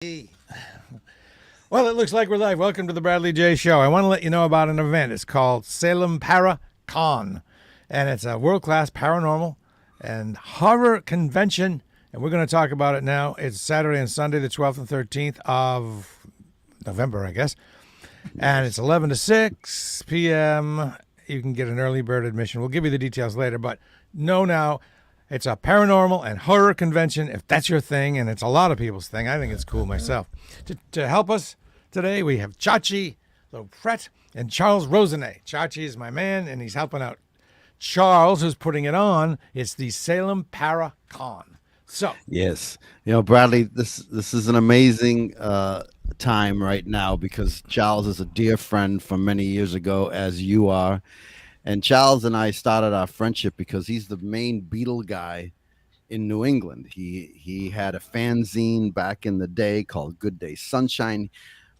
Hey. Well, it looks like we're live. Welcome to the Bradley J. Show. I want to let you know about an event. It's called SALEM Para Con, and it's a world-class paranormal and horror convention, and we're going to talk about it now. It's Saturday and Sunday, the 12th and 13th of November, I guess, and it's 11 to 6 p.m. You can get an early bird admission. We'll give you the details later, but know now it's a paranormal and horror convention, if that's your thing, and it's a lot of people's thing. I think it's cool myself. To help us today, we have Chachi Loprete and Charles Rosenet. Chachi is my man, and he's helping out Charles, who's putting it on. It's the Salem Para Con. So, Yes. Bradley, this is an amazing time right now because Charles is a dear friend from many years ago, as you are. And Charles and I started our friendship because he's the main Beatle guy in New England. He had a fanzine back in the day called Good Day Sunshine.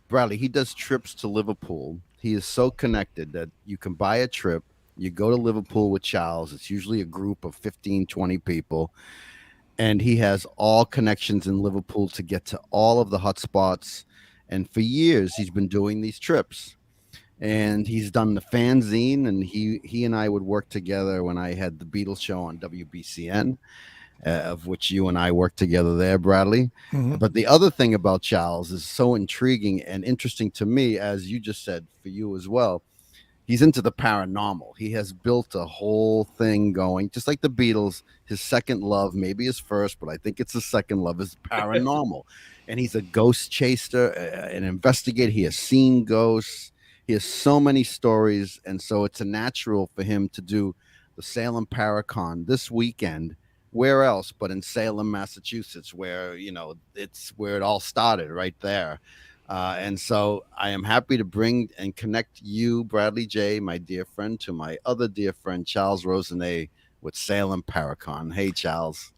Bradley, he does trips to Liverpool. He is so connected that you can buy a trip. You go to Liverpool with Charles. It's usually a group of 15, 20 people. And he has all connections in Liverpool to get to all of the hot spots. And for years, he's been doing these trips. And he's done the fanzine, and he and I would work together when I had the Beatles show on WBCN, of which you and I worked together there, Bradley. But the other thing about Charles is so intriguing and interesting to me, as you just said, for you as well. He's into the paranormal. He has built a whole thing going, just like the Beatles. His second love, maybe his first, but I think it's his second love, is paranormal. And he's a ghost chaser, an investigator. He has seen ghosts. He has so many stories, and so it's a natural for him to do the Salem Para Con this weekend. Where else but in Salem, Massachusetts, where it's where it all started, right there. And so I am happy to bring and connect you, Bradley J., my dear friend, to my other dear friend, Charles Rosenet, with Salem Para Con. Hey, Charles.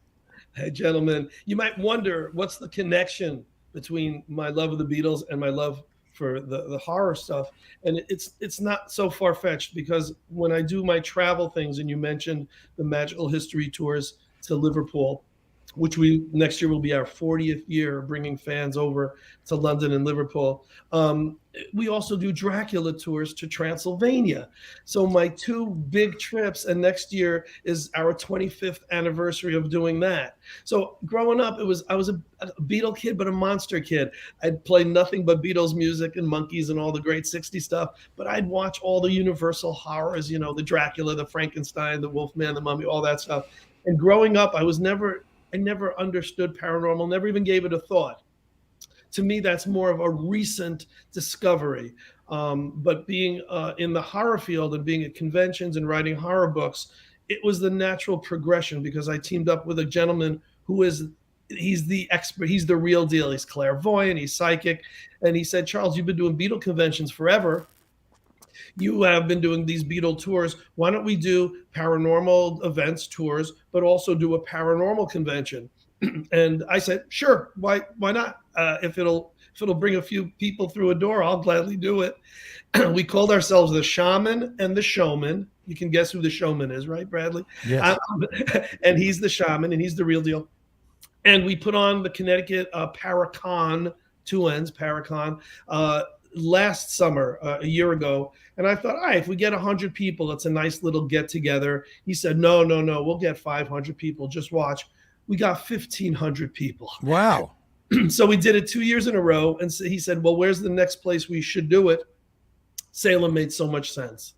Hey, gentlemen, you might wonder what's the connection between my love of the Beatles and my love for the horror stuff. And it's not so far-fetched, because when I do my travel things, and you mentioned the magical history tours to Liverpool, which we next year will be our 40th year bringing fans over to London and Liverpool. We also do Dracula tours to Transylvania. So my two big trips, and next year is our 25th anniversary of doing that. So growing up, I was a Beatle kid, but a monster kid. I'd play nothing but Beatles music and Monkeys and all the great 60s stuff, but I'd watch all the Universal horrors, the Dracula, the Frankenstein, the Wolfman, the Mummy, all that stuff. And growing up, I never understood paranormal, never even gave it a thought. To me, that's more of a recent discovery. But being in the horror field and being at conventions and writing horror books, it was the natural progression, because I teamed up with a gentleman he's the expert, he's the real deal. He's clairvoyant, he's psychic. And he said, Charles, you've been doing Beatle conventions forever. You have been doing these Beatle tours. Why don't we do paranormal events tours, but also do a paranormal convention? And I said, sure, why not? If it'll bring a few people through a door, I'll gladly do it. We called ourselves the Shaman and the Showman. You can guess who the Showman is, right, Bradley? yes. And he's the Shaman, and he's the real deal. And we put on the Connecticut Paracon, two N's, Paracon, last summer, a year ago. And I thought, all right, if we get 100 people, it's a nice little get together. He said, no, we'll get 500 people. Just watch. We got 1,500 people. Wow. So we did it 2 years in a row. And so he said, well, where's the next place we should do it? Salem made so much sense.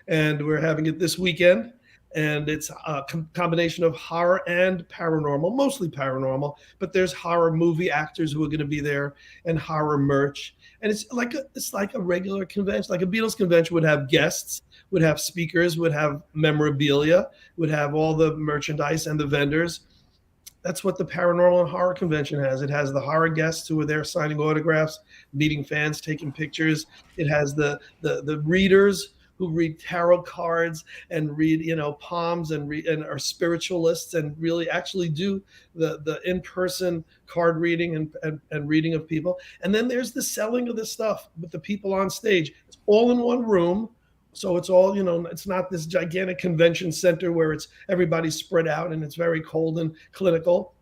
And we're having it this weekend. And it's a combination of horror and paranormal, mostly paranormal, but there's horror movie actors who are going to be there, and horror merch. And it's like a regular convention, like a Beatles convention would have guests, would have speakers, would have memorabilia, would have all the merchandise and the vendors. That's what the paranormal and horror convention has. It has the horror guests who are there signing autographs, meeting fans, taking pictures. It has the readers who read tarot cards and read, palms, and are spiritualists and really actually do the in-person card reading and reading of people. And then there's the selling of the stuff with the people on stage. It's all in one room. So it's all, it's not this gigantic convention center where it's everybody spread out and it's very cold and clinical.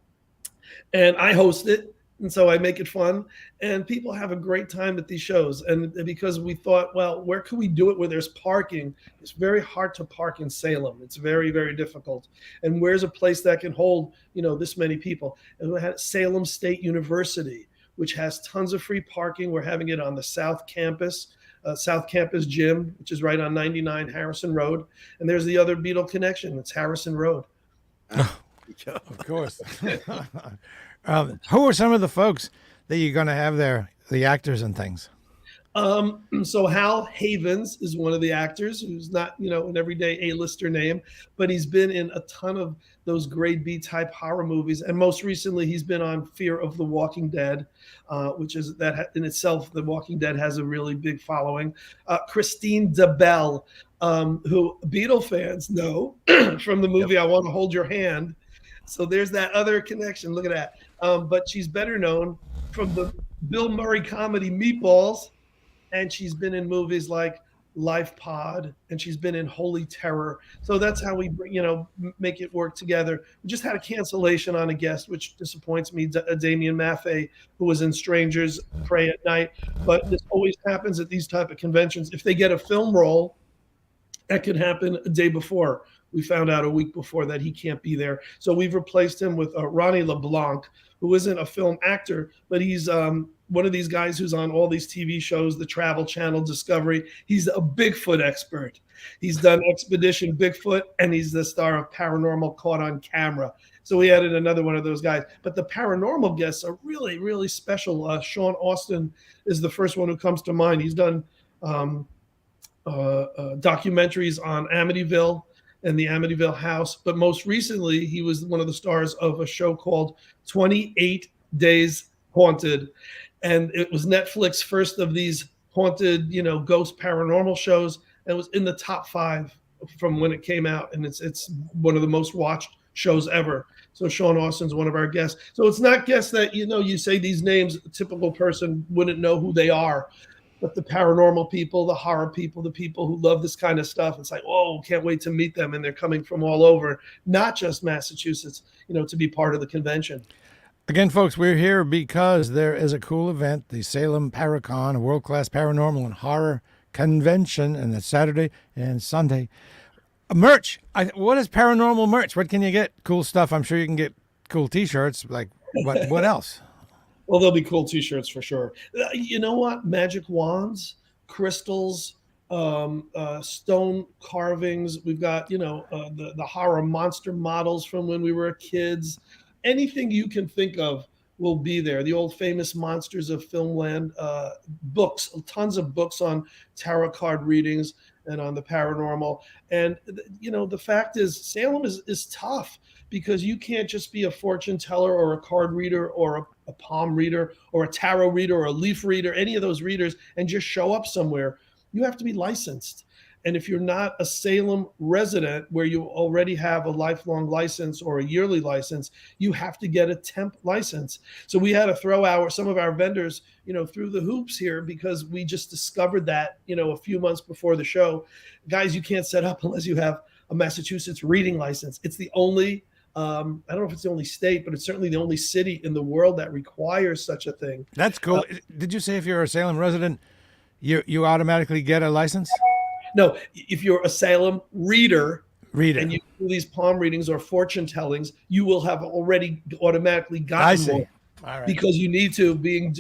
And I host it. And so I make it fun, and people have a great time at these shows. And because we thought, well, where can we do it where there's parking? It's very hard to park in Salem. It's very, very difficult. And where's a place that can hold, this many people? And we had Salem State University, which has tons of free parking. We're having it on the South Campus Gym, which is right on 99 Harrison Road. And there's the other Beetle connection. It's Harrison Road. Of course. Who are some of the folks that you're going to have there, the actors and things? So Hal Havens is one of the actors who's not, an everyday A-lister name, but he's been in a ton of those grade B type horror movies. And most recently, he's been on Fear of the Walking Dead, which is that in itself, The Walking Dead has a really big following. Christine DeBelle, who Beatle fans know from the movie I Want to Hold Your Hand. So there's that other connection. Look at that. But she's better known from the Bill Murray comedy Meatballs, and she's been in movies like Life Pod, and she's been in Holy Terror. So that's how we, make it work together. We just had a cancellation on a guest, which disappoints me, Damien Maffei, who was in Strangers Pray at Night. But this always happens at these type of conventions. If they get a film role, that could happen a day before. We found out a week before that he can't be there. So we've replaced him with Ronnie LeBlanc, who isn't a film actor, but he's one of these guys who's on all these TV shows, the Travel Channel, Discovery. He's a Bigfoot expert. He's done Expedition Bigfoot, and he's the star of Paranormal Caught on Camera. So we added another one of those guys. But the paranormal guests are really, really special. Sean Austin is the first one who comes to mind. He's done documentaries on Amityville and the Amityville house. But most recently, he was one of the stars of a show called 28 Days Haunted. And it was Netflix's first of these haunted, ghost paranormal shows. And it was in the top 5 from when it came out. And it's one of the most watched shows ever. So Sean Austin's one of our guests. So it's not guests that, you say these names, a typical person wouldn't know who they are. But the paranormal people, the horror people, the people who love this kind of stuff, it's like, oh, can't wait to meet them. And they're coming from all over, not just Massachusetts, to be part of the convention. Again, folks, we're here because there is a cool event, the Salem Para Con, a world-class paranormal and horror convention, and it's Saturday and Sunday. Merch. What is paranormal merch? What can you get? Cool stuff. I'm sure you can get cool T-shirts. Like, what else? Well, there'll be cool T-shirts for sure. You know what? Magic wands, crystals, stone carvings. We've got, the horror monster models from when we were kids. Anything you can think of will be there. The old famous Monsters of Filmland books, tons of books on tarot card readings and on the paranormal. And, the fact is Salem is tough because you can't just be a fortune teller or a card reader or a palm reader or a tarot reader or a leaf reader, any of those readers, and just show up somewhere. You have to be licensed. And if you're not a Salem resident where you already have a lifelong license or a yearly license, you have to get a temp license. So we had to throw some of our vendors, through the hoops here because we just discovered that, a few months before the show. Guys, you can't set up unless you have a Massachusetts reading license. It's the only I don't know if it's the only state, but it's certainly the only city in the world that requires such a thing. That's cool. Did you say if you're a Salem resident, you automatically get a license? No, if you're a Salem reader and you do these palm readings or fortune tellings, you will have already automatically gotten one. All right. Because you need to,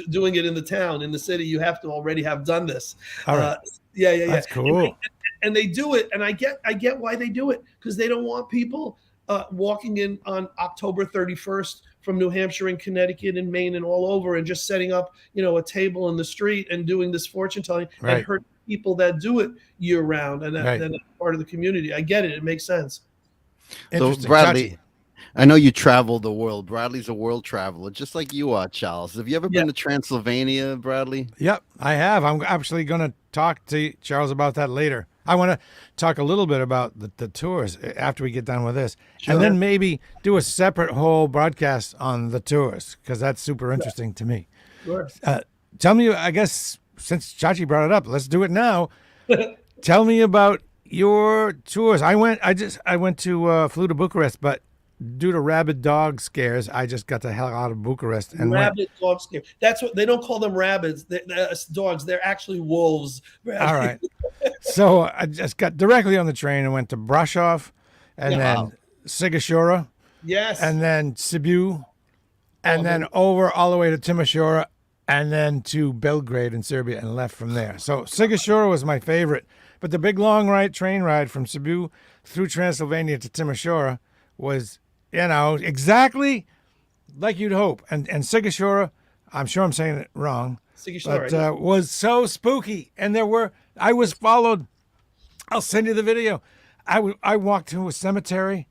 doing it in the town, in the city, you have to already have done this. All right. Yeah. That's cool. And they do it, and I get why they do it, because they don't want people walking in on October 31st from New Hampshire and Connecticut and Maine and all over and just setting up, a table in the street and doing this fortune telling and hurt people that do it year round and that's part of the community. I get it. It makes sense. So Bradley, I know you travel the world. Bradley's a world traveler, just like you are, Charles. Have you ever been to Transylvania, Bradley? Yep, I have. I'm actually going to talk to Charles about that later. I want to talk a little bit about the tours after we get done with this. Sure. And then maybe do a separate whole broadcast on the tours, because that's super interesting to me. Sure. Tell me, I guess, since Chachi brought it up, let's do it now. Tell me about your tours. I flew to Bucharest, but due to rabid dog scares, I just got the hell out of Bucharest and went. Rabid dog scare. That's what they don't call them rabbits. They're dogs. They're actually wolves. All right. So I just got directly on the train and went to Brasov, and Yeah. then Wow. Sigashura, Yes. and then Sibiu, and Oh, then man. over all the way to Timisoara, and then to Belgrade in Serbia, and left from there. So Sigashura was my favorite, but the big long train ride from Sibiu through Transylvania to Timisoara was, exactly like you'd hope. And Sigashura, I'm sure I'm saying it wrong, Sigashura, but was so spooky. And I was followed. I'll send you the video. I walked to a cemetery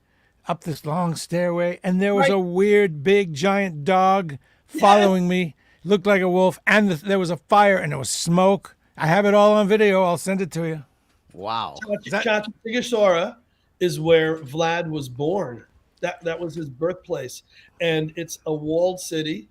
up this long stairway, and there was Right. a weird, big, giant dog following me. Looked like a wolf, and there was a fire, and there was smoke. I have it all on video. I'll send it to you. Wow. Chachi Loprete is where Vlad was born. That was his birthplace, and it's a walled city.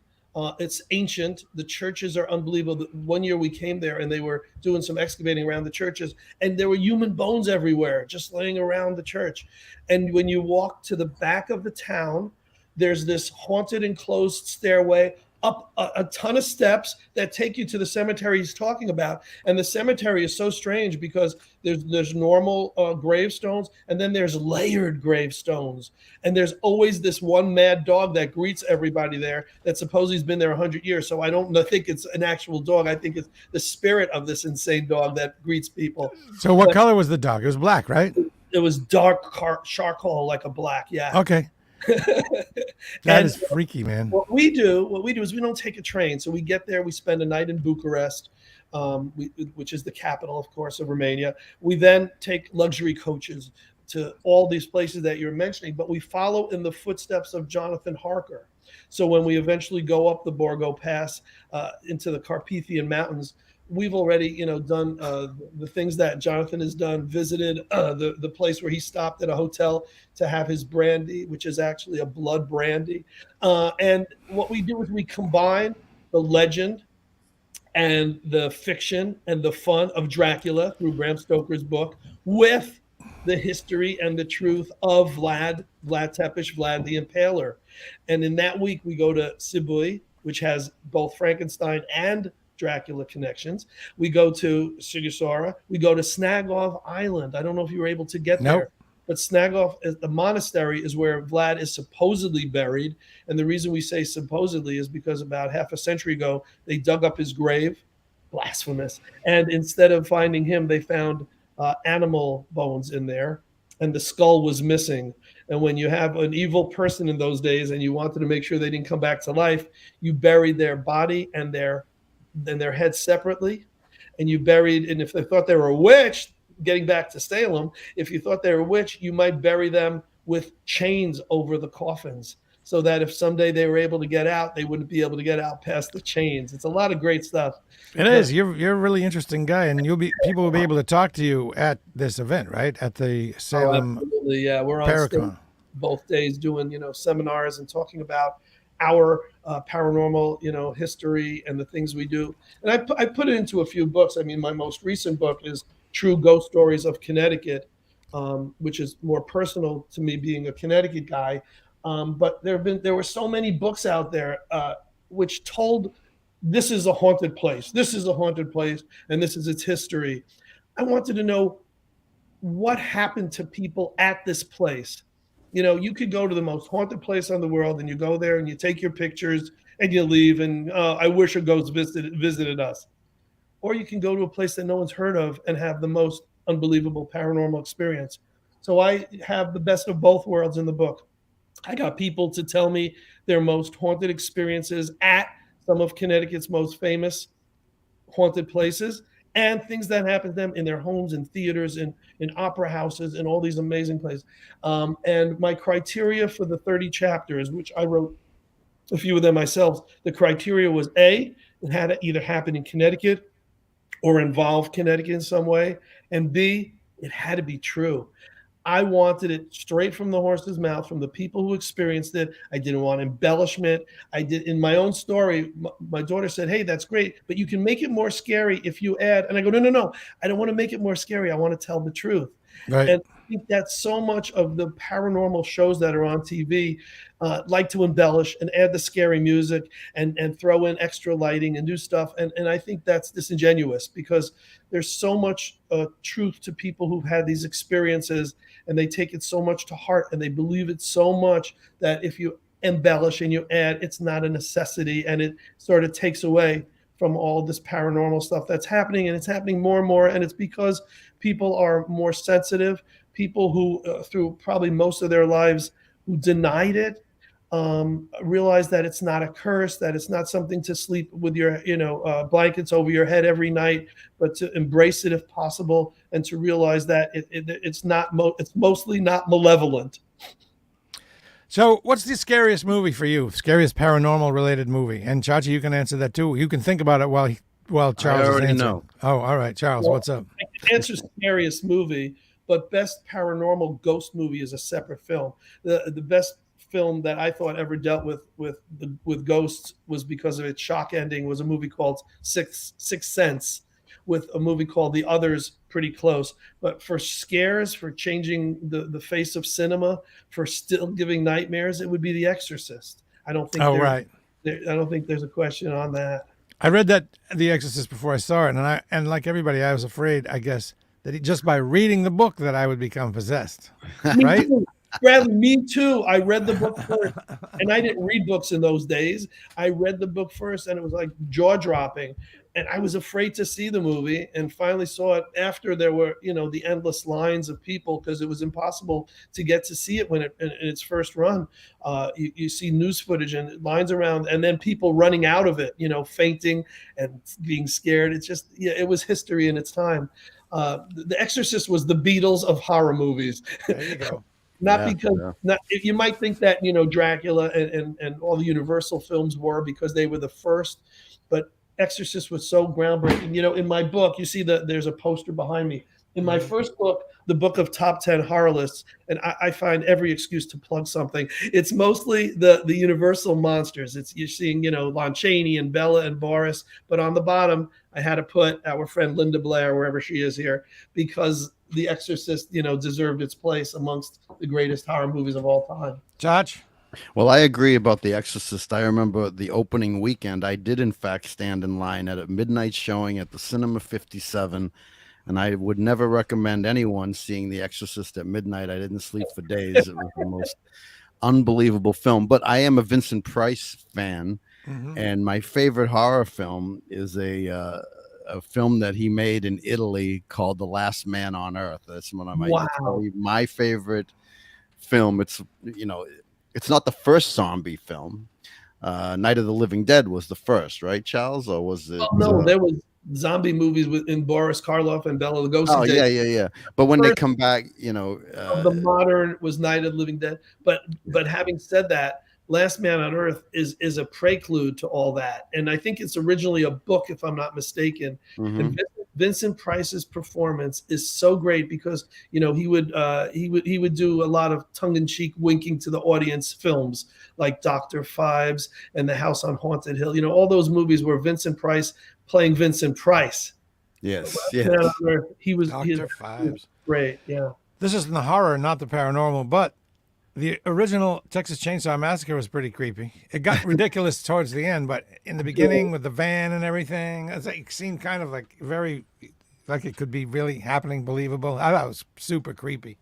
It's ancient. The churches are unbelievable. One year we came there, and they were doing some excavating around the churches, and there were human bones everywhere, just laying around the church. And when you walk to the back of the town, there's this haunted enclosed stairway up a ton of steps that take you to the cemetery he's talking about. And the cemetery is so strange because there's normal gravestones, and then there's layered gravestones. And there's always this one mad dog that greets everybody there that supposedly has been there 100 years. So I don't think it's an actual dog. I think it's the spirit of this insane dog that greets people. So what color was the dog? It was black, right? It was dark charcoal, like a black. Yeah. Okay. That is freaky, man. What we do is we don't take a train. So we get there, we spend a night in Bucharest, which is the capital, of course, of Romania. We then take luxury coaches to all these places that you're mentioning, but we follow in the footsteps of Jonathan Harker. So when we eventually go up the Borgo Pass into the Carpathian Mountains, we've already, done the things that Jonathan has done, visited the place where he stopped at a hotel to have his brandy, which is actually a blood brandy. And what we do is we combine the legend and the fiction and the fun of Dracula through Bram Stoker's book with the history and the truth of Vlad Tepes, Vlad the Impaler. And in that week, we go to Sibiu, which has both Frankenstein and Dracula connections. We go to Sigashura. We go to Snagov Island. I don't know if you were able to get there, but Snagov, the monastery, is where Vlad is supposedly buried. And the reason we say supposedly is because about half a century ago, they dug up his grave. Blasphemous. And instead of finding him, they found animal bones in there, and the skull was missing. And when you have an evil person in those days and you wanted to make sure they didn't come back to life, you buried their body and their head separately, and you buried, and if they thought they were a witch, getting back to Salem, if you thought they were a witch, you might bury them with chains over the coffins, so that if someday they were able to get out, they wouldn't be able to get out past the chains. It's a lot of great stuff. It is. You're a really interesting guy, and people will be able to talk to you at this event, right? At the Salem Absolutely, yeah. We're on Para stage Con. both days doing, seminars and talking about our paranormal, history and the things we do. And I put it into a few books. I mean, my most recent book is True Ghost Stories of Connecticut, which is more personal to me, being a Connecticut guy. But there were so many books out there which told this is a haunted place. This is a haunted place, and this is its history. I wanted to know what happened to people at this place. You could go to the most haunted place on the world, and you go there and you take your pictures and you leave, and I wish a ghost visited us. Or you can go to a place that no one's heard of and have the most unbelievable paranormal experience. So I have the best of both worlds in the book. I got people to tell me their most haunted experiences at some of Connecticut's most famous haunted places, and things that happen to them in their homes, in theaters, in opera houses, in all these amazing places. And my criteria for the 30 chapters, which I wrote a few of them myself, the criteria was A, it had to either happen in Connecticut or involve Connecticut in some way, and B, it had to be true. I wanted it straight from the horse's mouth, from the people who experienced it. I didn't want embellishment. I did in my own story. My daughter said, "Hey, that's great, but you can make it more scary if you add." And I go, "No. I don't want to make it more scary. I want to tell the truth." Right. And think that so much of the paranormal shows that are on TV like to embellish and add the scary music and throw in extra lighting and do stuff. And I think that's disingenuous because there's so much truth to people who've had these experiences, and they take it so much to heart and they believe it so much that if you embellish and you add, it's not a necessity, and it sort of takes away from all this paranormal stuff that's happening, and it's happening more and more. And it's because people are more sensitive. People who, through probably most of their lives, who denied it, realize that it's not a curse, that it's not something to sleep with your, blankets over your head every night, but to embrace it if possible, and to realize that it's mostly not malevolent. So, what's the scariest movie for you? Scariest paranormal related movie? And Chachi, you can answer that too. You can think about it while Charles is already answering. know. Oh, all right, Charles, what's up? I can answer scariest movie, but best paranormal ghost movie is a separate film. The best film that I thought ever dealt with ghosts was, because of its shock ending, was a movie called Sixth Sense, with a movie called The Others pretty close. But for scares, for changing the face of cinema, for still giving nightmares, it would be The Exorcist. I don't think I don't think there's a question on that. I read that The Exorcist before I saw it, and like everybody, I was afraid, I guess, that just by reading the book that I would become possessed. Right? Bradley, me too. I read the book first, and I didn't read books in those days. I read the book first, and it was like jaw-dropping. And I was afraid to see the movie, and finally saw it after there were, the endless lines of people, because it was impossible to get to see it when in its first run. You see news footage and lines around, and then people running out of it, fainting and being scared. It's just, it was history in its time. The Exorcist was the Beatles of horror movies. There you go. You might think that, Dracula and all the Universal films were, because they were the first, but Exorcist was so groundbreaking. In my book, you see there's a poster behind me. In my first book, the book of top 10 horror lists, and I find every excuse to plug something. It's mostly the Universal monsters. You're seeing, Lon Chaney and Bella and Boris, but on the bottom, I had to put our friend Linda Blair, wherever she is here, because The Exorcist, deserved its place amongst the greatest horror movies of all time. Josh? Well, I agree about The Exorcist. I remember the opening weekend, I did in fact stand in line at a midnight showing at the Cinema 57, and I would never recommend anyone seeing The Exorcist at midnight. I didn't sleep for days. It was the most unbelievable film. But I am a Vincent Price fan, and my favorite horror film is a film that he made in Italy called The Last Man on Earth. That's one of my favorite film. It's it's not the first zombie film. Night of the Living Dead was the first, right, Charles? Or was it? No, there was zombie movies in Boris Karloff and Bela Lugosi. Oh, yeah. But when they come back, the modern was Night of the Living Dead. But having said that, Last Man on Earth is a prelude to all that, and I think it's originally a book, if I'm not mistaken. And Vincent Price's performance is so great, because he would do a lot of tongue-in-cheek winking to the audience films like Dr. Phibes and The House on Haunted Hill. All those movies were Vincent Price playing Vincent Price. Yes. He was Dr. Phibes. Great. Yeah. This is the horror, not the paranormal, but the original Texas Chainsaw Massacre was pretty creepy. It got ridiculous towards the end, but in the beginning with the van and everything, it seemed kind of like very, like it could be really happening, believable. I thought it was super creepy.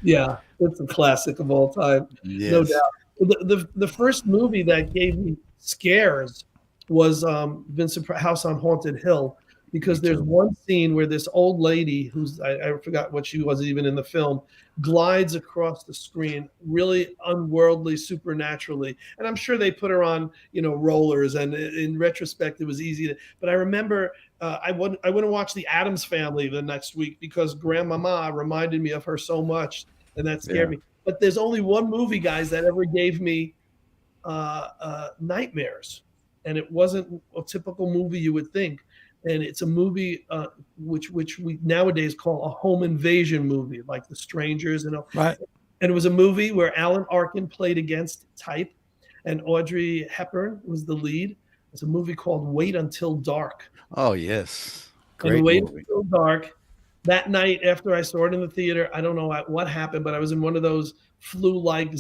Yeah, it's a classic of all time, no doubt. The first movie that gave me scares was Vincent Price, House on Haunted Hill, because there's one scene where this old lady, who's I forgot what she was even in the film, glides across the screen really unworldly, supernaturally. And I'm sure they put her on, rollers, and in retrospect, it was easy but I remember I wouldn't watch The Addams Family the next week, because Grandmama reminded me of her so much, and that scared me. But there's only one movie, guys, that ever gave me nightmares, and it wasn't a typical movie you would think. And it's a movie which we nowadays call a home invasion movie, like The Strangers. Right. And it was a movie where Alan Arkin played against type, and Audrey Hepburn was the lead. It's a movie called Wait Until Dark. Oh, yes. Great and Wait movie. Until Dark, that night after I saw it in the theater, I don't know what happened, but I was in one of those flu-like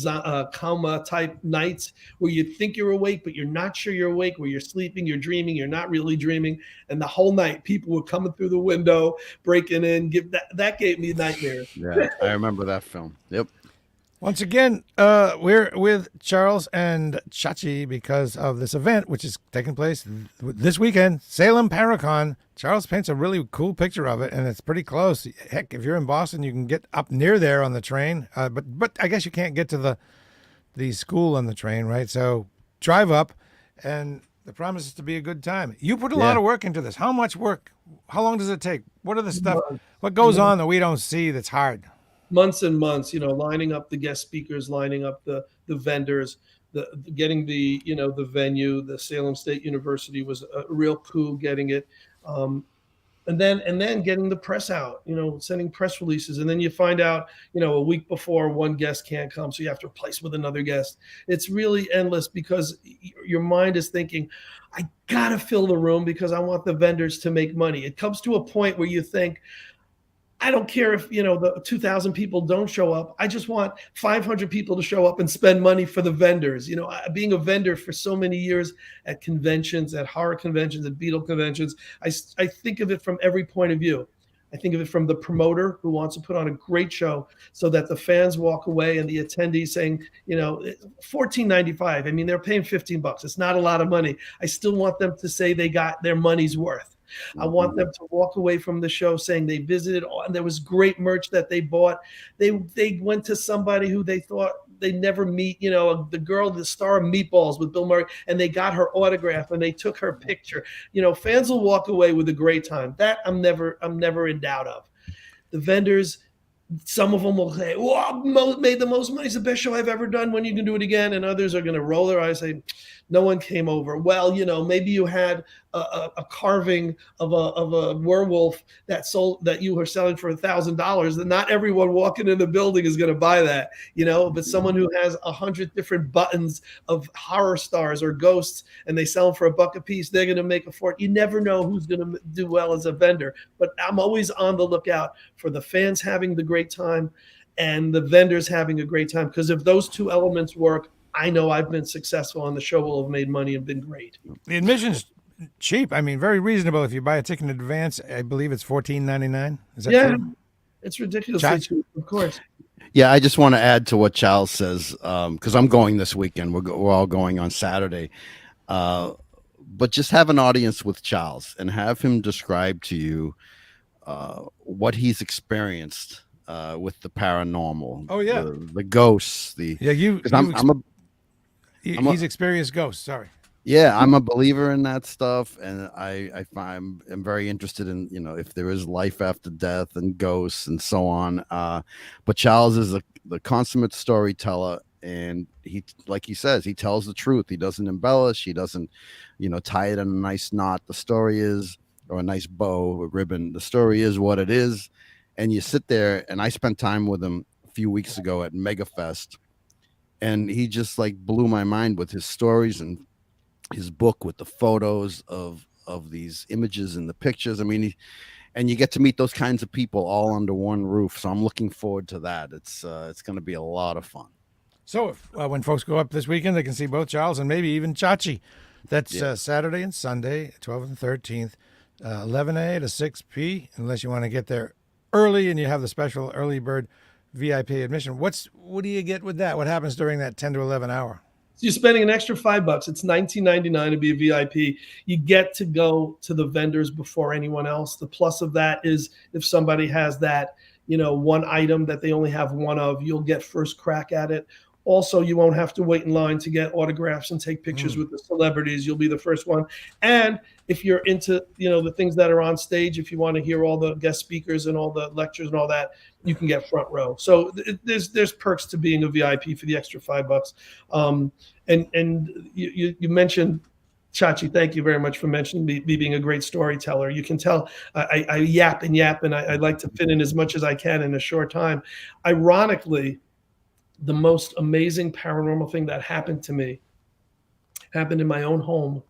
coma type nights where you think you're awake, but you're not sure you're awake, where you're sleeping, you're dreaming, you're not really dreaming. And the whole night, people were coming through the window, breaking in. That gave me nightmares. Yeah, I remember that film. Yep. Once again, we're with Charles and Chachi because of this event, which is taking place this weekend, Salem Para Con. Charles paints a really cool picture of it, and it's pretty close. Heck, if you're in Boston, you can get up near there on the train, but I guess you can't get to the school on the train, right? So drive up, and the promise is to be a good time. You put a lot of work into this. How much work? How long does it take? What are the stuff? What goes on that we don't see that's hard? Months and months, lining up the guest speakers, lining up the vendors, getting the the venue. The Salem State University was a real coup getting it, and then getting the press out, sending press releases, and then you find out a week before one guest can't come, so you have to replace with another guest. It's really endless because your mind is thinking, I gotta fill the room because I want the vendors to make money. It comes to a point where you think, I don't care if, the 2,000 people don't show up. I just want 500 people to show up and spend money for the vendors. Being a vendor for so many years at conventions, at horror conventions, at Beatle conventions, I think of it from every point of view. I think of it from the promoter who wants to put on a great show so that the fans walk away and the attendees saying, $14.95. I mean, they're paying $15. It's not a lot of money. I still want them to say they got their money's worth. I want them to walk away from the show saying they visited and there was great merch that they bought. They went to somebody who they thought they'd never meet, the girl, the star of Meatballs with Bill Murray, and they got her autograph and they took her picture. Fans will walk away with a great time. That I'm never in doubt of. The vendors, some of them will say, made the most money. It's the best show I've ever done. When you can do it again? And others are going to roll their eyes and say, no one came over. Well, maybe you had a carving of a werewolf that you were selling for $1,000. And not everyone walking in the building is going to buy that, but someone who has 100 different buttons of horror stars or ghosts and they sell them for $1 a piece, they're going to make a fortune. You never know who's going to do well as a vendor, but I'm always on the lookout for the fans having the great time and the vendors having a great time. Because if those two elements work, I know I've been successful and the show will have made money and been great. The admission's cheap. I mean, very reasonable. If you buy a ticket in advance, I believe it's $14.99. Is that true? It's ridiculously cheap, of course. Yeah, I just want to add to what Charles says because I'm going this weekend. We're all going on Saturday. But just have an audience with Charles and have him describe to you what he's experienced with the paranormal. Oh, yeah. The ghosts. He's experienced ghosts. Sorry. Yeah, I'm a believer in that stuff, and I'm very interested in if there is life after death and ghosts and so on. But Charles is the consummate storyteller, and he, like he says, he tells the truth. He doesn't embellish. He doesn't, tie it in a nice knot. The story is, or a nice bow or ribbon. The story is what it is, and you sit there. And I spent time with him a few weeks ago at MegaFest. And he just blew my mind with his stories and his book with the photos of these images and the pictures. I mean, and you get to meet those kinds of people all under one roof. So I'm looking forward to that. It's going to be a lot of fun. So when folks go up this weekend, they can see both Charles and maybe even Chachi. That's Saturday and Sunday, 12th and 13th, 11 a to 6 p. Unless you want to get there early and you have the special early bird VIP admission. What do you get with that? What happens during that 10 to 11 hour? So you're spending an extra $5. It's $19.99 to be a VIP. You get to go to the vendors before anyone else. The plus of that is if somebody has that, one item that they only have one of, you'll get first crack at it. Also, you won't have to wait in line to get autographs and take pictures with the celebrities. You'll be the first one. And if you're into, the things that are on stage, if you want to hear all the guest speakers and all the lectures and all that, you can get front row. So there's perks to being a VIP for the extra $5. And you mentioned Chachi, thank you very much for mentioning me being a great storyteller. You can tell I yap and I like to fit in as much as I can in a short time. Ironically, the most amazing paranormal thing that happened to me happened in my own home,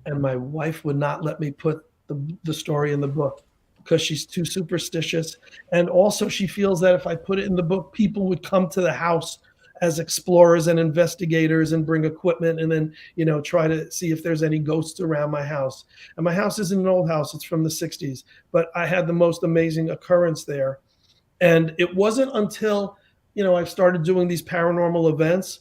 and my wife would not let me put the story in the book. because she's too superstitious. And also she feels that if I put it in the book, people would come to the house as explorers and investigators and bring equipment and then, try to see if there's any ghosts around my house. And my house isn't an old house, it's from the 60s, but I had the most amazing occurrence there. And it wasn't until, I started doing these paranormal events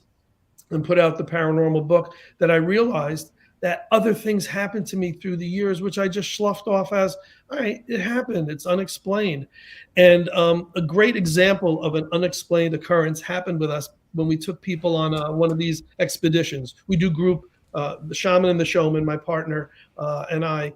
and put out the paranormal book that I realized that other things happened to me through the years, which I just sloughed off as, all right, it happened. It's unexplained. And a great example of an unexplained occurrence happened with us when we took people on one of these expeditions. We do group, the shaman and the showman, my partner and I,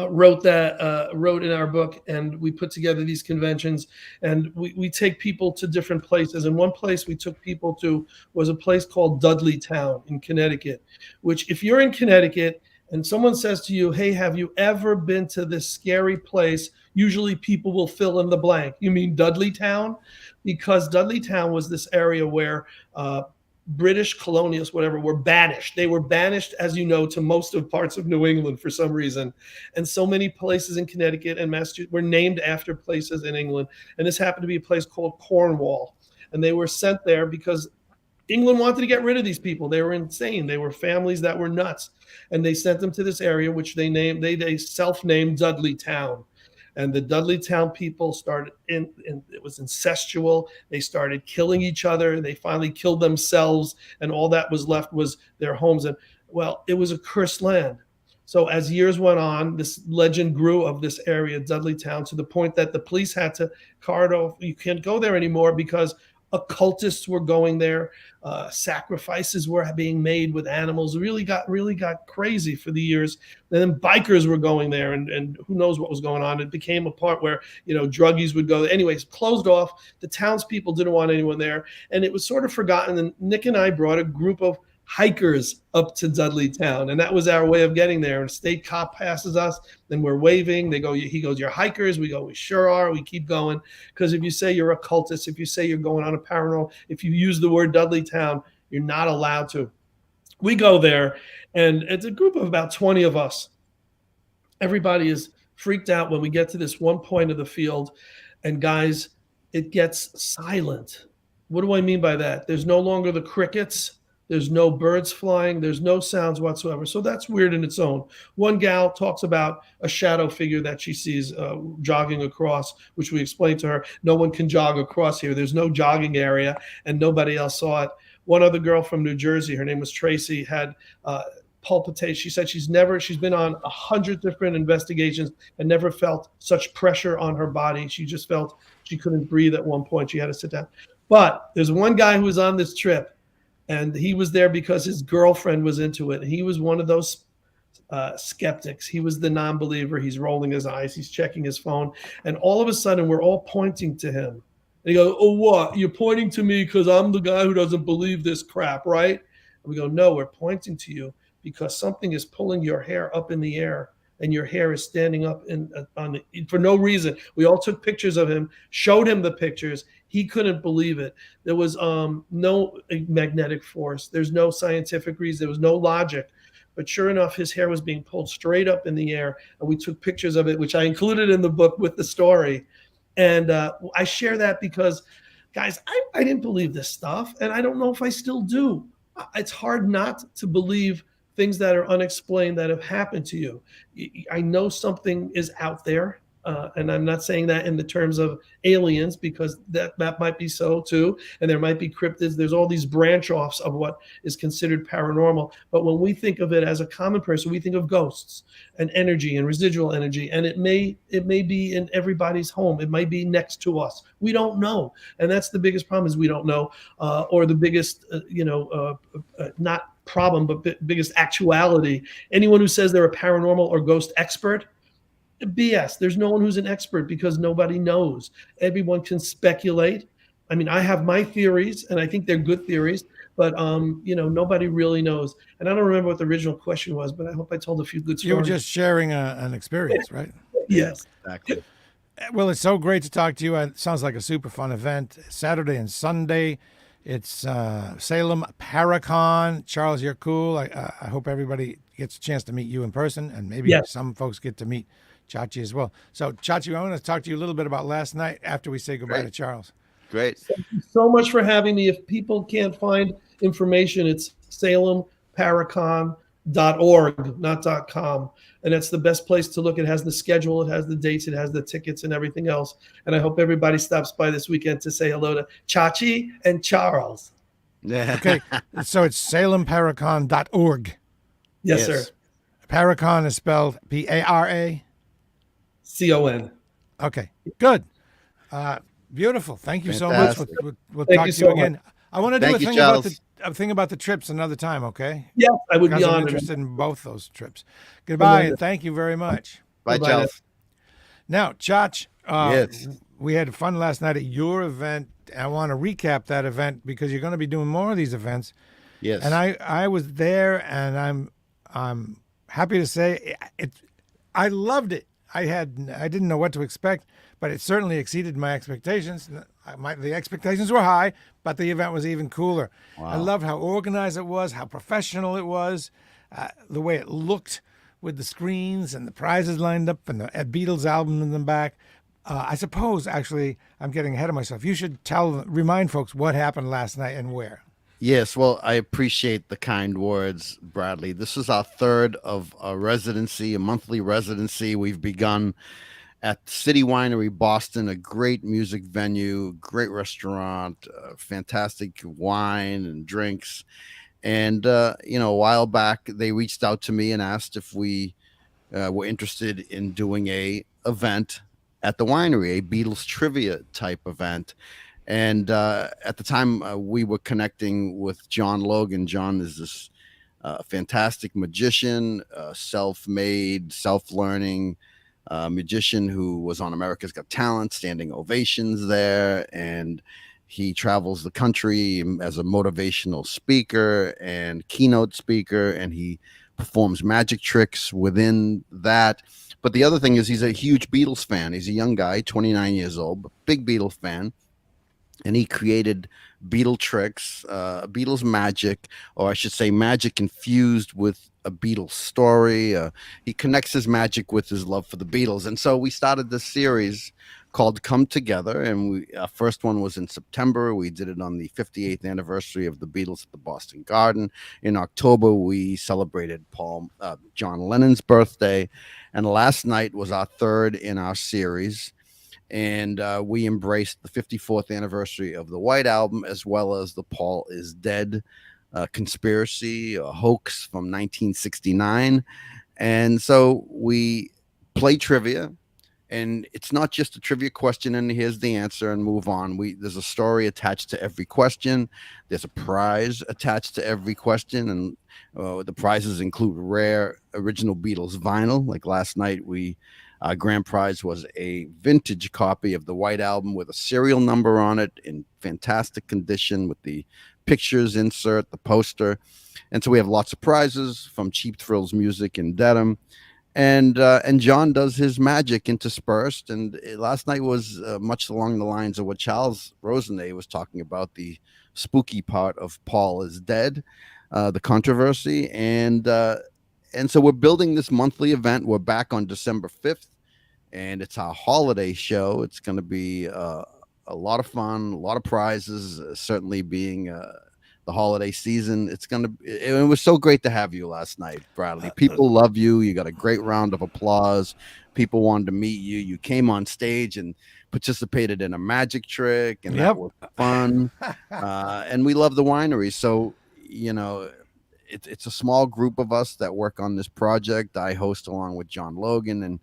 wrote in our book, and we put together these conventions, and we take people to different places. And one place we took people to was a place called Dudleytown in Connecticut, which if you're in Connecticut and someone says to you, hey, have you ever been to this scary place? Usually people will fill in the blank. You mean Dudleytown? Because Dudleytown was this area where British colonialists, whatever, were banished. They were banished, as you know, to most of parts of New England for some reason. And so many places in Connecticut and Massachusetts were named after places in England. And this happened to be a place called Cornwall. And they were sent there because England wanted to get rid of these people. They were insane. They were families that were nuts. And they sent them to this area, which they self-named Dudleytown. And the Dudleytown people started it was incestual. They started killing each other. They finally killed themselves, and all that was left was their homes. And well, it was a cursed land. So as years went on, this legend grew of this area, Dudleytown, to the point that the police had to cart off. You can't go there anymore because occultists were going there. Sacrifices were being made with animals. It really got crazy for the years. And then bikers were going there, and who knows what was going on. It became a part where, druggies would go. Anyways, closed off. The townspeople didn't want anyone there. And it was sort of forgotten. And Nick and I brought a group of hikers up to Dudleytown, and that was our way of getting there. And a state cop passes us, then we're waving. He goes, "You're hikers?" We go, "We sure are." We keep going, because if you say you're a cultist, if you say you're going on a paranormal, if you use the word Dudleytown, you're not allowed to. We go there, and it's a group of about 20 of us. Everybody is freaked out when we get to this one point of the field, and guys, it gets silent. What do I mean by that? There's no longer the crickets. There's no birds flying. There's no sounds whatsoever. So that's weird in its own. One gal talks about a shadow figure that she sees jogging across, which we explained to her. No one can jog across here. There's no jogging area, and nobody else saw it. One other girl from New Jersey, her name was Tracy, had palpitation. She said she's been on 100 different investigations and never felt such pressure on her body. She just felt she couldn't breathe at one point. She had to sit down. But there's one guy who was on this trip, and he was there because his girlfriend was into it. He was one of those skeptics. He was the non-believer. He's rolling his eyes. He's checking his phone. And all of a sudden, we're all pointing to him. And he goes, "Oh, what? You're pointing to me because I'm the guy who doesn't believe this crap, right?" And we go, "No, we're pointing to you because something is pulling your hair up in the air, and your hair is standing up for no reason." We all took pictures of him, showed him the pictures. He couldn't believe it. There was no magnetic force. There's no scientific reason. There was no logic. But sure enough, his hair was being pulled straight up in the air, and we took pictures of it, which I included in the book with the story. And I share that because, guys, I didn't believe this stuff, and I don't know if I still do. It's hard not to believe things that are unexplained that have happened to you. I know something is out there, and I'm not saying that in the terms of aliens, because that might be so too, and there might be cryptids. There's all these branch offs of what is considered paranormal. But when we think of it as a common person, we think of ghosts and energy and residual energy, and it may be in everybody's home. It might be next to us. We don't know, and that's the biggest problem, is we don't know, or the biggest, not problem, but biggest actuality. Anyone who says they're a paranormal or ghost expert, BS. There's no one who's an expert, because nobody knows. Everyone can speculate. I mean, I have my theories, and I think they're good theories, but nobody really knows. And I don't remember what the original question was, but I hope I told a few good stories. You were just sharing an experience, right? Yes. Exactly. Well, it's so great to talk to you. It sounds like a super fun event. Saturday and Sunday. It's Salem Para Con. Charles, you're cool. I hope everybody gets a chance to meet you in person, and maybe Yes. some folks get to meet Chachi as well. So, Chachi, I want to talk to you a little bit about last night after we say goodbye Great. to Charles. Great. Thank you so much for having me. If people can't find information, it's SalemParacon.org, not .com. And that's the best place to look. It has the schedule, it has the dates, it has the tickets and everything else. And I hope everybody stops by this weekend to say hello to Chachi and Charles. Yeah. Okay, so it's SalemParacon.org. Yes, Yes. sir. Paracon is spelled P-A-R-A. CON. Okay, good. Beautiful. Thank you so much. Fantastic. We'll Thank talk you to you so again. I want to do Thank a you, thing about Charles. a thing about the trips another time, okay? Yes, I would be Because I'm honored. interested in both those trips. Goodbye, Amanda. and thank you very much. Bye, Bye-bye Charles. Now, Chach, Yes. we had fun last night at your event. I want to recap that event because you're going to be doing more of these events. Yes. And I was there, and I'm happy to say I loved it. I didn't know what to expect, but it certainly exceeded my expectations. The expectations were high, but the event was even cooler. Wow. I loved how organized it was, how professional it was, the way it looked with the screens and the prizes lined up and the Beatles album in the back. I suppose, actually, I'm getting ahead of myself. You should remind folks what happened last night and where. Yes, well, I appreciate the kind words, Bradley. This is our third of a residency, a monthly residency we've begun at City Winery, Boston, a great music venue, great restaurant, fantastic wine and drinks. And, a while back, they reached out to me and asked if we were interested in doing a event at the winery, a Beatles trivia type event. And at the time, we were connecting with John Logan. John is this fantastic magician, self-made, self-learning magician who was on America's Got Talent, standing ovations there. And he travels the country as a motivational speaker and keynote speaker, and he performs magic tricks within that. But the other thing is he's a huge Beatles fan. He's a young guy, 29 years old, but big Beatles fan. And he created Beatle tricks, Beatles magic, or I should say magic infused with a Beatles story. He connects his magic with his love for the Beatles. And so we started this series called Come Together. And our first one was in September. We did it on the 58th anniversary of the Beatles at the Boston Garden. In October, we celebrated John Lennon's birthday. And last night was our third in our series. And we embraced the 54th anniversary of the White Album, as well as the Paul is Dead conspiracy, a hoax from 1969. And so we play trivia, and it's not just a trivia question and here's the answer and move on. There's a story attached to every question. There's a prize attached to every question, and the prizes include rare original Beatles vinyl. Like last night, our grand prize was a vintage copy of the White Album with a serial number on it in fantastic condition with the pictures insert, the poster. And so we have lots of prizes from Cheap Thrills Music in Dedham. And John does his magic interspersed. And last night was much along the lines of what Charles Rosenay was talking about, the spooky part of Paul is Dead, the controversy. And so we're building this monthly event. We're back on December 5th, and it's our holiday show. It's going to be a lot of fun, a lot of prizes, certainly being the holiday season. It was so great to have you last night, Bradley. People love you. You got a great round of applause. People wanted to meet you. You came on stage and participated in a magic trick, and that was fun. And we love the winery. So, it's a small group of us that work on this project. I host along with John Logan, and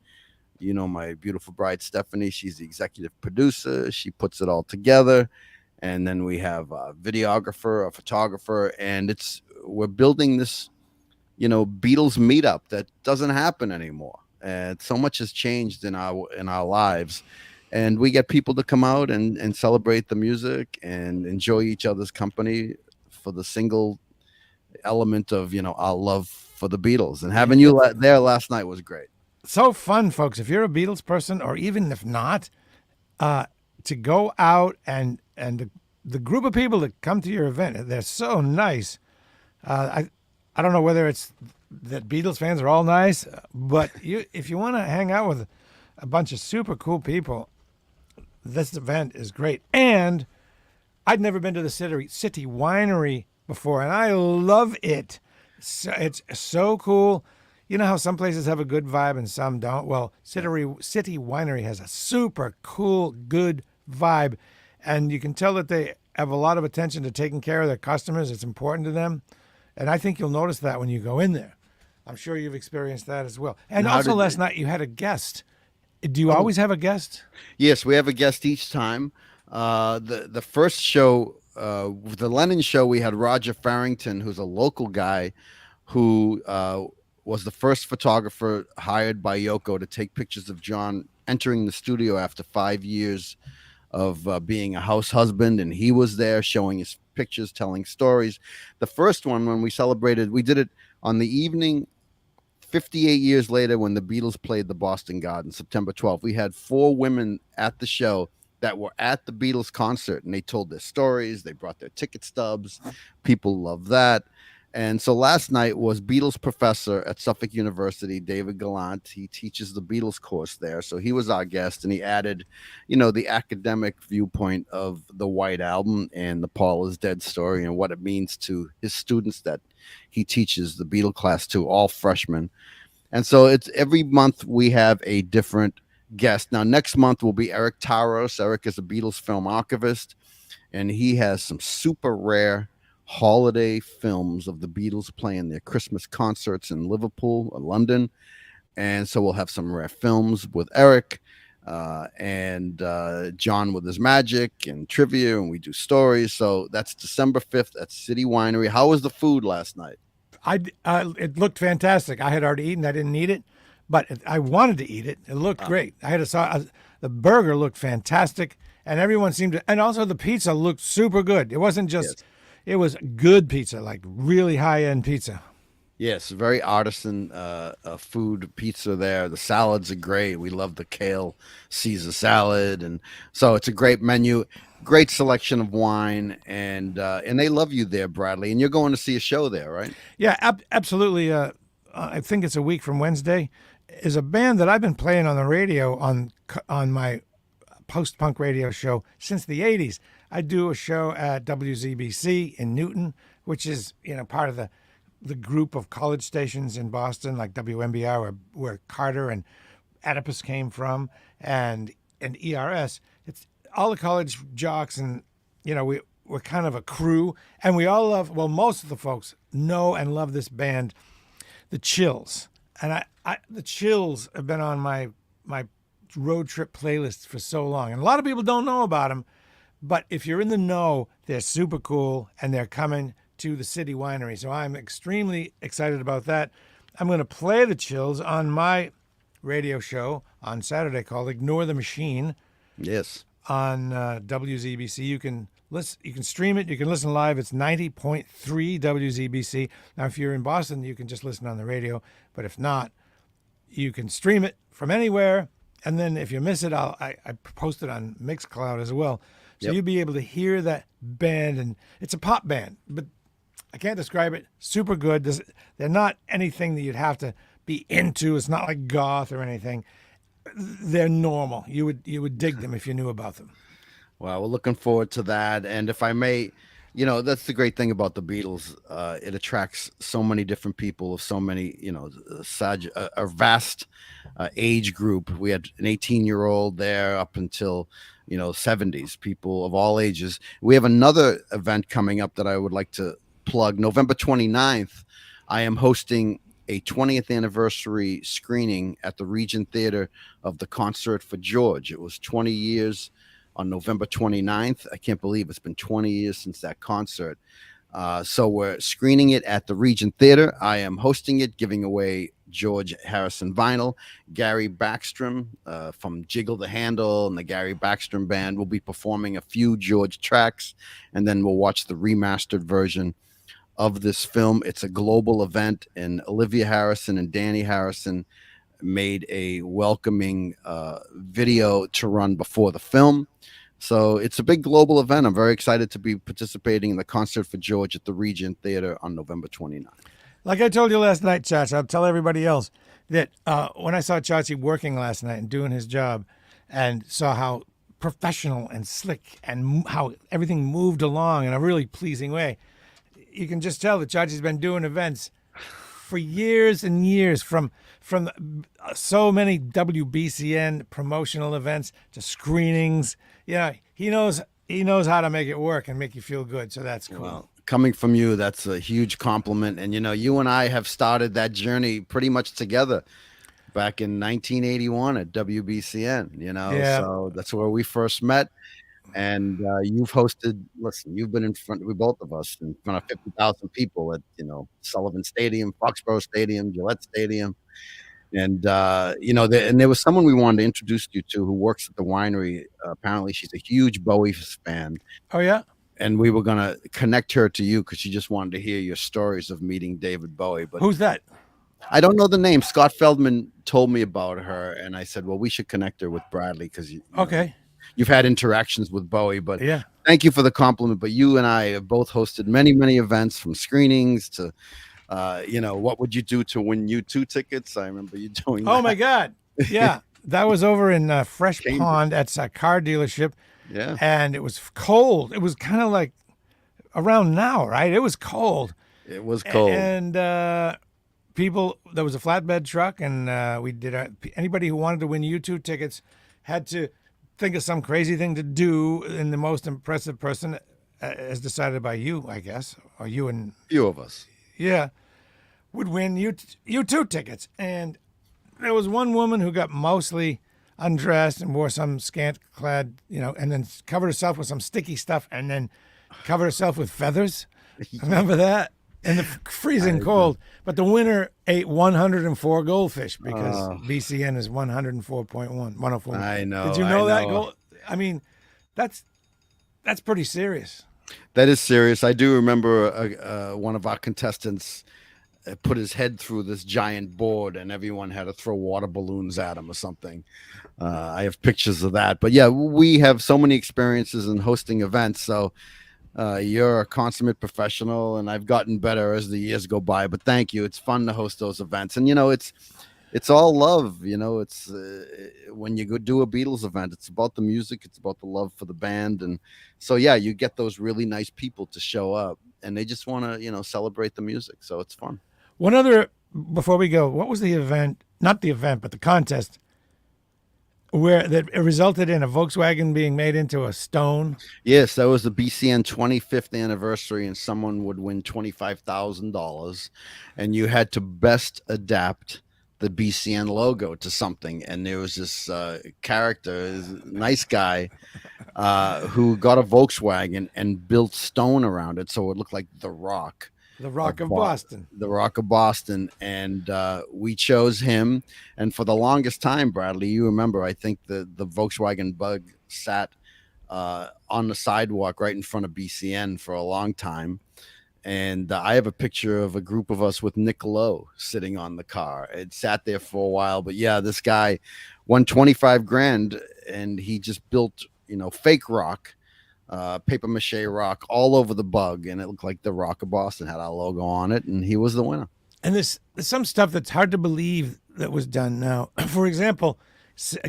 my beautiful bride Stephanie. She's the executive producer. She puts it all together, and then we have a videographer, a photographer, and we're building this Beatles meetup that doesn't happen anymore. And so much has changed in our lives, and we get people to come out and celebrate the music and enjoy each other's company for the single element of our love for the Beatles. And having you there last night was great. So fun, folks. If you're a Beatles person, or even if not, to go out and the group of people that come to your event, they're so nice. I don't know whether it's that Beatles fans are all nice, but if you want to hang out with a bunch of super cool people, this event is great. And I'd never been to the City Winery before, and I love it. So, it's so cool. You know how some places have a good vibe and some don't? Well, City Winery has a super cool, good vibe, and you can tell that they have a lot of attention to taking care of their customers. It's important to them, and I think you'll notice that when you go in there. I'm sure you've experienced that as well. And also last night you had a guest. Do you always have a guest? Yes, we have a guest each time. The first show, the Lennon show, we had Roger Farrington, who's a local guy who was the first photographer hired by Yoko to take pictures of John entering the studio after 5 years of being a house husband. And he was there showing his pictures, telling stories. The first one, when we celebrated, we did it on the evening 58 years later when the Beatles played the Boston Garden, September 12th. We had 4 women at the show that were at the Beatles concert, and they told their stories. They brought their ticket stubs. People love that. And so last night was Beatles professor at Suffolk University, David Gallant. He teaches the Beatles course there. So he was our guest, and he added, the academic viewpoint of the White Album and the Paul is Dead story and what it means to his students that he teaches the Beatle class to, all freshmen. And so it's every month we have a different guest. Now, next month will be Eric Taros. Eric is a Beatles film archivist, and he has some super rare holiday films of the Beatles playing their Christmas concerts in Liverpool or London. And so we'll have some rare films with Eric and John with his magic and trivia, and we do stories. So that's December 5th at City Winery. How was the food last night? It looked fantastic. I had already eaten. I didn't eat it, but I wanted to eat it. It looked great. I had the burger looked fantastic, and everyone seemed to, and also the pizza looked super good. It wasn't just, It was good pizza, like really high-end pizza. Yes, very artisan food pizza there. The salads are great. We love the kale Caesar salad, and so it's a great menu, great selection of wine, and they love you there, Bradley. And you're going to see a show there, right? Yeah, absolutely. I think it's a week from Wednesday. Is a band that I've been playing on the radio on my post-punk radio show since the 80s. I do a show at WZBC in Newton, which is part of the group of college stations in Boston, like WMBR, where Carter and Oedipus came from, and ERS. It's all the college jocks, and we're kind of a crew, and we all love. Well, most of the folks know and love this band, the Chills, and the Chills have been on my road trip playlists for so long, and a lot of people don't know about them. But if you're in the know, they're super cool, and they're coming to the City Winery. So I'm extremely excited about that. I'm going to play the Chills on my radio show on Saturday called Ignore the Machine. Yes. On WZBC. You can stream it. You can listen live. It's 90.3 WZBC. Now, if you're in Boston, you can just listen on the radio. But if not, you can stream it from anywhere. And then if you miss it, I post it on Mixcloud as well. So you'll be able to hear that band, and it's a pop band, but I can't describe it. Super good. They're not anything that you'd have to be into. It's not like goth or anything. They're normal. You would dig them if you knew about them. Well, we're looking forward to that. And if I may, that's the great thing about the Beatles. It attracts so many different people of so many, a vast age group. We had an 18-year-old there up until 70s, people of all ages. We have another event coming up that I would like to plug. November 29th, I am hosting a 20th anniversary screening at the Regent Theater of the Concert for George. It was 20 years on November 29th. I can't believe it's been 20 years since that concert. So we're screening it at the Regent Theater. I am hosting it, giving away George Harrison vinyl. Gary Backstrom from Jiggle the Handle and the Gary Backstrom Band will be performing a few George tracks, and then we'll watch the remastered version of this film. It's a global event, and Olivia Harrison and Danny Harrison made a welcoming video to run before the film. So it's a big global event. I'm very excited to be participating in the Concert for George at the Regent Theater on November 29th. Like I told you last night, Chachi, I'll tell everybody else that when I saw Chachi working last night and doing his job and saw how professional and slick and how everything moved along in a really pleasing way, you can just tell that Chachi's been doing events for years and years, from so many WBCN promotional events to screenings. Yeah, he knows how to make it work and make you feel good. So that's cool. Well, coming from you, that's a huge compliment. And you and I have started that journey pretty much together back in 1981 at WBCN. Yeah. So that's where we first met. And you've hosted. Listen, you've been in front. We both of us in front of 50,000 people at Sullivan Stadium, Foxborough Stadium, Gillette Stadium. And and there was someone we wanted to introduce you to who works at the winery. Apparently, she's a huge Bowie fan, Oh yeah. and we were gonna connect her to you because she just wanted to hear your stories of meeting David Bowie. But Who's that? I don't know the name. Scott Feldman told me about her, and I said, well, we should connect her with Bradley because Okay. you've had interactions with Bowie. But Yeah. thank you for the compliment. But you and I have both hosted many, many events, from screenings to what would you do to win U2 tickets? I remember you doing Oh that. my God. Yeah. That was over in Fresh Cambridge. Pond at a car dealership, Yeah. and it was cold. It was kind of like around now, right? It was cold. It was cold. And people, there was a flatbed truck, and we did. Anybody who wanted to win U2 tickets had to think of some crazy thing to do, and the most impressive person, as decided by you, I guess, or you and Few of us. yeah, would win U2 tickets. And there was one woman who got mostly undressed and wore some scant clad, and then covered herself with some sticky stuff, and then covered herself with feathers. Remember that? In the freezing cold. But the winner ate 104 goldfish because BCN is 104.1, 104. I know. Did you know that? I mean, that's pretty serious. That is serious. I do remember one of our contestants put his head through this giant board, and everyone had to throw water balloons at him or something. I have pictures of that. But yeah, we have so many experiences in hosting events. So you're a consummate professional, and I've gotten better as the years go by. But thank you. It's fun to host those events, and it's all love. It's when you go do a Beatles event, it's about the music, it's about the love for the band, and so yeah, you get those really nice people to show up, and they just want to celebrate the music. So it's fun. One other, before we go, what was the event? Not the event, but the contest where that it resulted in a Volkswagen being made into a stone. Yes, that was the BCN 25th anniversary, and someone would win $25,000, and you had to best adapt the BCN logo to something. And there was this character, this nice guy, who got a Volkswagen and built stone around it so it looked like the Rock. The Rock of Boston. The Rock of Boston. And we chose him. And for the longest time, Bradley, you remember, I think the Volkswagen Bug sat on the sidewalk right in front of BCN for a long time. And I have a picture of a group of us with Nick Lowe sitting on the car. It sat there for a while. But yeah, this guy won 25 grand, and he just built, fake rock, paper mache rock all over the Bug, and it looked like the Rock of Boston had our logo on it, and he was the winner. And there's some stuff that's hard to believe that was done now. For example,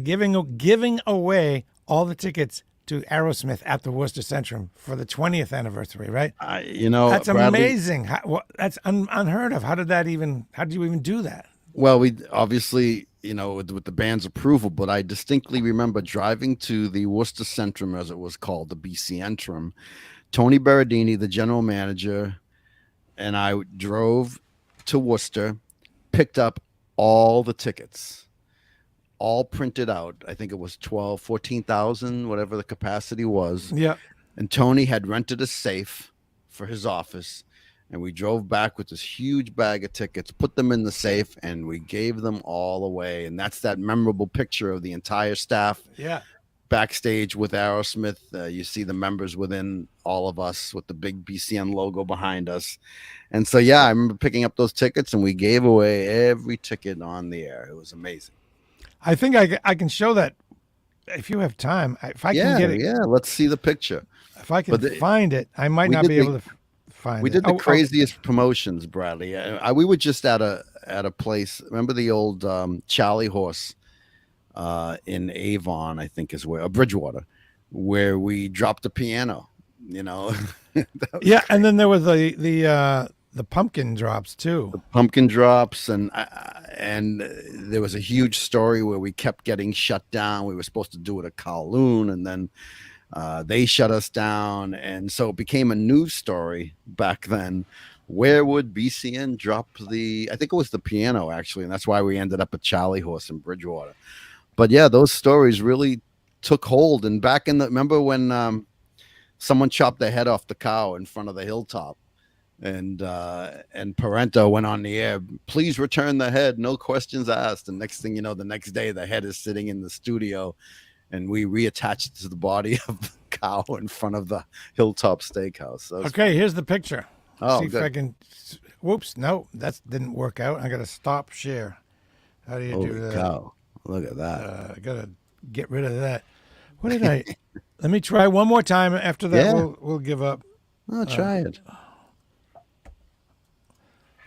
giving away all the tickets to Aerosmith at the Worcester Centrum for the 20th anniversary, right? That's Bradley, amazing. That's unheard of. How did you even do that? Well, we obviously, with the band's approval, but I distinctly remember driving to the Worcester Centrum, as it was called, the BC Entrum. Tony Berardini, the general manager, and I drove to Worcester, picked up all the tickets, all printed out. I think it was 14,000, whatever the capacity was. Yeah. And Tony had rented a safe for his office. And we drove back with this huge bag of tickets, put them in the safe, and we gave them all away. And that's that memorable picture of the entire staff backstage with Aerosmith. You see the members within all of us with the big BCN logo behind us. And so, yeah, I remember picking up those tickets, and we gave away every ticket on the air. It was amazing. I think I can show that if you have time. If I can get it. Yeah, let's see the picture. If I can find it, I might not be able to find We it. did the Oh, craziest promotions, Bradley. We were just at a place. Remember the old Charlie Horse in Avon, I think is where, or Bridgewater, where we dropped a piano. You know, that was yeah, and crazy. then there was the pumpkin drops too. Pumpkin drops, and there was a huge story where we kept getting shut down. We were supposed to do it at Kowloon, and then they shut us down, and so it became a news story back then. Where would BCN drop the? I think it was the piano actually, and that's why we ended up at Charlie Horse in Bridgewater. But yeah, those stories really took hold. And back in the, remember when someone chopped the head off the cow in front of the hilltop, and Parento went on the air, please return the head, no questions asked. And next thing you know, the next day the head is sitting in the studio, and we reattached it to the body of the cow in front of the Hilltop Steakhouse. So Okay, here's the picture. Oh, See if good. I can. Whoops, no, that didn't work out. I got to stop share. How do you do holy that? cow! Look at that. I got to get rid of that. What did I? Let me try one more time. After that, Yeah. we'll give up. Oh, try it.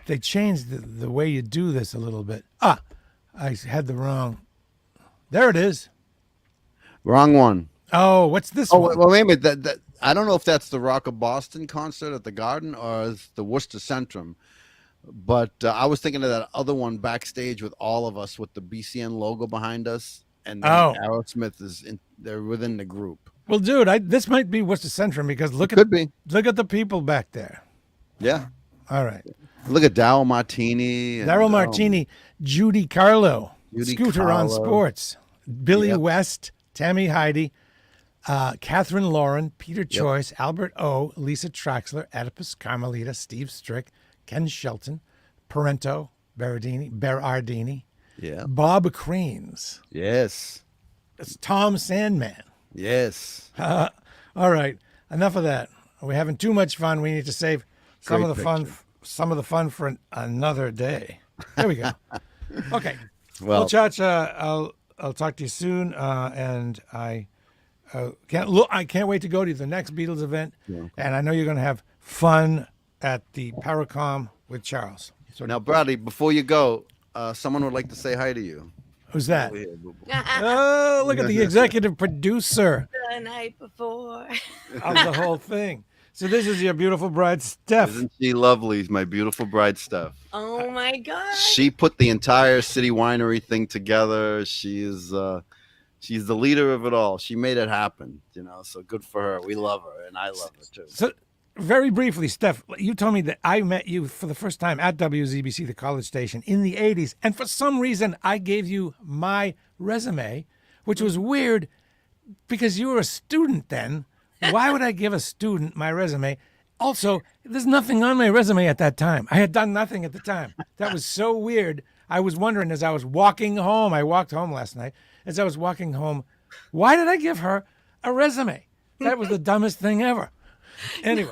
They changed the way you do this a little bit. Ah, I had the wrong. There it is. Wrong one. Oh, what's this Oh, one? well, wait a minute. That I don't know if that's the Rock of Boston concert at the Garden or it's the Worcester Centrum. But I was thinking of that other one backstage with all of us with the BCN logo behind us, and then Oh. Aerosmith is in. They're within the group. Well, dude, this might be Worcester Centrum because look Could be. look at the people back there. Yeah. All right, Look at Daryl Martini. and, Daryl Martini, Judy Carlo, Judy Scooter on Carlo. Sports, Billy Yep. West, Tammy Heidi, Catherine Lauren, Peter Choice, Albert O, Lisa Traxler, Oedipus Carmelita, Steve Strick, Ken Shelton, Parento, Berardini, Yeah. Bob Cranes. Yes. It's Tom Sandman. Yes. All right, enough of that. We're having too much fun. We need to save some Great of the fun. picture. Some of the fun for another day. There we go. Okay. Well, Well, Chach, I'll talk to you soon, and I can't wait to go to the next Beatles event, and I know you're going to have fun at the Paracom with Charles. So now, Bradley, before you go, someone would like to say hi to you. who's that? Over here, boo-boo. Oh, look at the executive producer The night before. of the whole thing. So this is your beautiful bride, Steph. Isn't she lovely? My beautiful bride, Steph. Oh my gosh. She put the entire city winery thing together. She's the leader of it all. She made it happen, so good for her. We love her, and I love her too. So, very briefly, Steph, you told me that I met you for the first time at WZBC, the college station, in the 80s. And for some reason, I gave you my resume, which was weird because you were a student then. Why would I give a student my resume? Also, there's nothing on my resume at that time. I had done nothing at the time. That was so weird. I was wondering as I was walking home, I walked home last night, as I was walking home, why did I give her a resume? That was the dumbest thing ever. Anyway.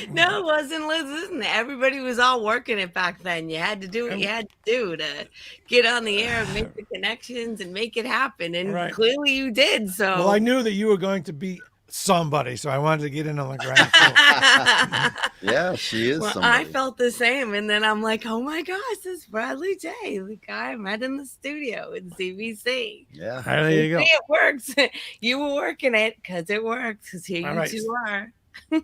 No, it wasn't. Listen, everybody was all working it back then. You had to do what you had to do to get on the air and make the connections and make it happen. And Right. clearly you did. So Well, I knew that you were going to be somebody, so I wanted to get in on the ground floor. Yeah, she is. well, somebody. I felt the same. And then I'm like, oh my gosh, this is Bradley J, the guy I met in the studio in CBC. Yeah. There you go. See, it works. You were working it because it works. Because here All you right. two are.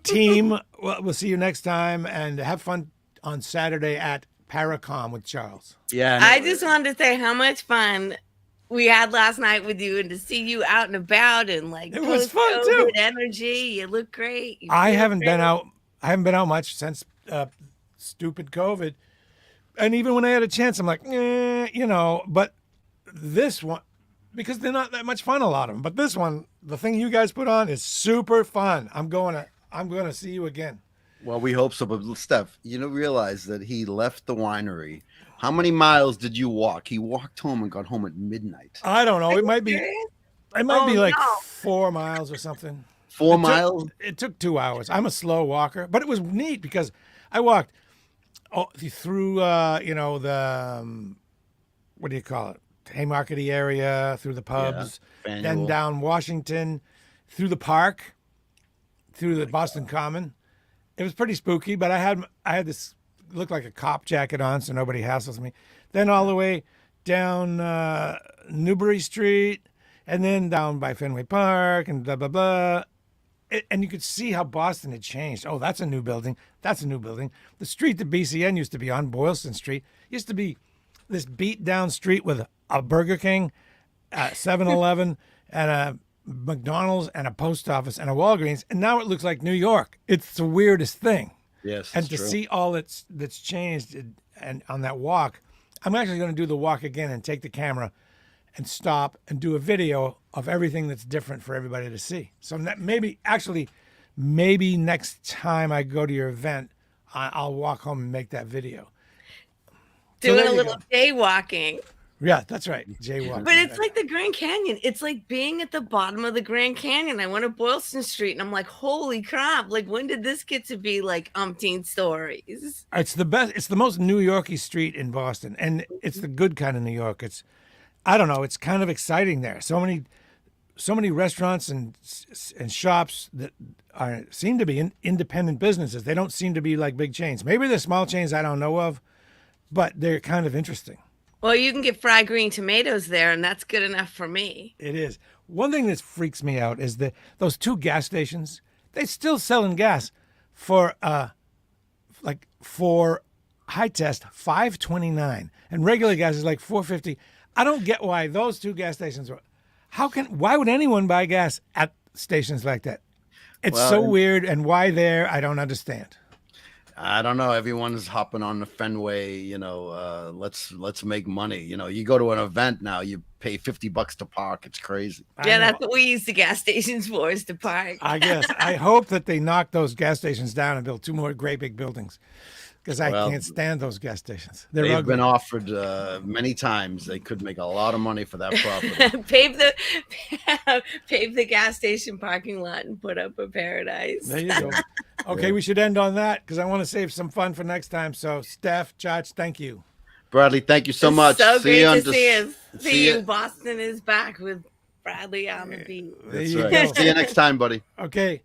Team, well, we'll see you next time, and have fun on Saturday at Paracom with Charles. Yeah. I just wanted to say how much fun we had last night with you and to see you out and about and like It was fun, post-COVID too. energy. You look great. You I feel haven't been great. out. I haven't been out much since stupid COVID, and even when I had a chance, I'm like, But this one, because they're not that much fun, a lot of them. But this one, the thing you guys put on is super fun. I'm going to see you again. Well, we hope so. But Steph, realize that he left the winery. How many miles did you walk? He walked home and got home at midnight. I don't know. It might be. serious? It might be Oh, like no. 4 miles or something. 4 It took- miles? It took 2 hours. I'm a slow walker, but it was neat because I walked through, the what do you call it? Haymarket area, through the pubs, then Faneuil. down Washington, through the park, through the Boston Common, It was pretty spooky, but I had this look like a cop jacket on, so nobody hassles me. Then all the way down Newbury Street, and then down by Fenway Park, and blah blah blah. And you could see how Boston had changed. Oh, that's a new building. That's a new building. The street that BCN used to be on, Boylston Street, used to be this beat down street with a Burger King, a 7-Eleven, and a McDonald's, and a post office, and a Walgreens. And now it looks like New York. It's the weirdest thing. Yes, And it's to true. see all that's changed and on that walk, I'm actually going to do the walk again and take the camera and stop and do a video of everything that's different for everybody to see. So maybe next time I go to your event, I'll walk home and make that video. So Doing there a you little go. jaywalking. Yeah, that's right. Jaywalk. But it's like the Grand Canyon. It's like being at the bottom of the Grand Canyon. I went to Boylston Street and I'm like, holy crap. Like, when did this get to be like umpteen stories? It's the best. It's the most New Yorky street in Boston, and it's the good kind of New York. I don't know. It's kind of exciting there. So many restaurants and shops that seem to be independent businesses. They don't seem to be like big chains. Maybe they're small chains I don't know of, but they're kind of interesting. Well, you can get fried green tomatoes there, and that's good enough for me. It is. One thing that freaks me out is that those two gas stations, they're still selling gas for for high test $5.29, and regular gas is like $4.50. I don't get why those two gas stations are. Why would anyone buy gas at stations like that? It's so weird, and why there, I don't understand. I don't know. Everyone's hopping on the Fenway. Let's make money. You go to an event now, you pay $50 to park. It's crazy. Yeah, that's what we use the gas stations for, is to park. I guess. I hope that they knock those gas stations down and build two more great big buildings, because I can't stand those gas stations. They've ugly. Been offered many times. They could make a lot of money for that property. pave the gas station parking lot and put up a paradise. There you go. Okay, we should end on that because I want to save some fun for next time. So, Steph, Chach, thank you. Bradley, thank you so much. So great to see you. Boston is back with Bradley on the beat. There you go. See you next time, buddy. Okay.